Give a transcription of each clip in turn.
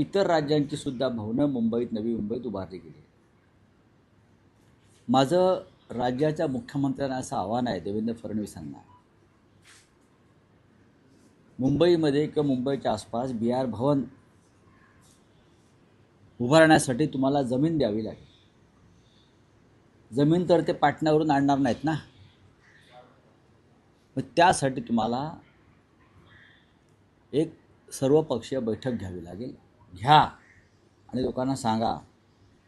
इतर राज्यांची सुद्धा भवनं मुंबईत, नवी मुंबईत उभारली गेली. माझं राज्याच्या मुख्यमंत्र्यांना असं आव्हान आहे देवेंद्र फडणवीसांना, मुंबईमध्ये किंवा मुंबईच्या आसपास बिहार भवन उभारण्यासाठी तुम्हाला जमीन द्यावी लागेल. जमीन तर ते पाटण्यावरून आणणार नाहीत ना. मग त्यासाठी तुम्हाला एक सर्वपक्षीय बैठक घ्यावी लागेल. घ्या आणि लोकांना सांगा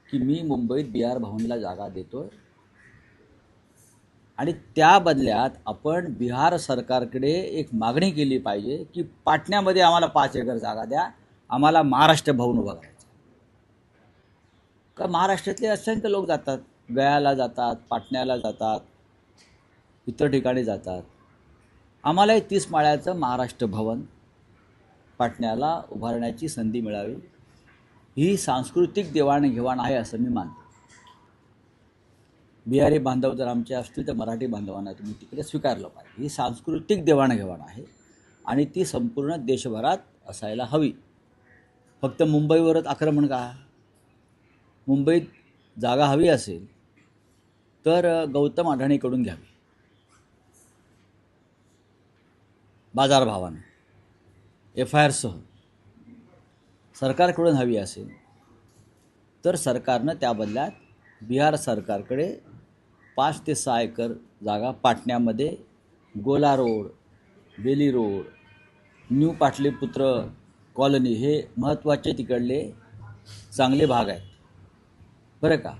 की मी मुंबईत बिहार भवनला जागा देतोय आणि त्या बदल्यात आपण बिहार सरकारकडे एक मागणी केली पाहिजे की पाटण्यामध्ये आम्हाला 5 एकर जागा द्या, आम्हाला महाराष्ट्र भवन उभा करायचं. का महाराष्ट्रातले असंख्य लोक जातात, गयाला जातात, पाटण्याला जातात, इतर ठिकाणी जातात. आम्हालाही 30 माळ्याचं महाराष्ट्र भवन पाटण्याला उभारण्याची संधी मिळावी. ही सांस्कृतिक देवाणघेवाण आहे असं मी मानतो. बिहारी बांधव जर आमचे असतील तर मराठी बांधवांना तुम्ही तिकडे स्वीकारलं पाहिजे. ही सांस्कृतिक देवाणघेवाण आहे आणि ती संपूर्ण देशभरात असायला हवी. फक्त मुंबईवरच आक्रमण का? मुंबईत जागा हवी असेल तर गौतम अडाणीकडून घ्यावी बाजारभावाने, FIR सह. सरकारकडून हवी असेल तर सरकारनं त्या बदल्यात बिहार सरकारकडे 5 ते 6 एकर जागा पाटण्यामध्ये Gola road, Bailey road, new Pataliputra colony हे महत्त्वाचे तिकडले चांगले भाग आहेत बरं का,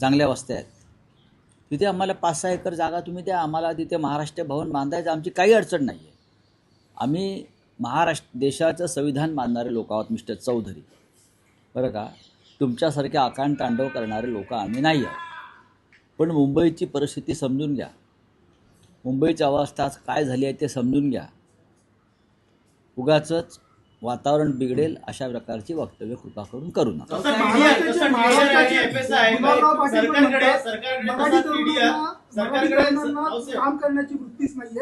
चांगल्या वस्त्या आहेत. तिथे आम्हाला 5-6 एकर जागा तुम्ही द्या, आम्हाला तिथे महाराष्ट्र भवन बांधायचं आमची काही अडचण नाही आहे. आम्ही देशाचं संविधान मानणारे लोक आहोत मिस्टर चौधरी, बरं का. तुमच्यासारखे आकांड तांडव करणारे लोक आम्ही नाही आहोत. पण मुंबईची परिस्थिती समजून घ्या, मुंबईची अवस्था काय झाली आहे ते समजून घ्या. उगाचच वातावरण बिघडेल अशा प्रकारची वक्तव्य कृपा करून करू नका. सरकारकडे काम करण्याची वृत्तीच नाहीये.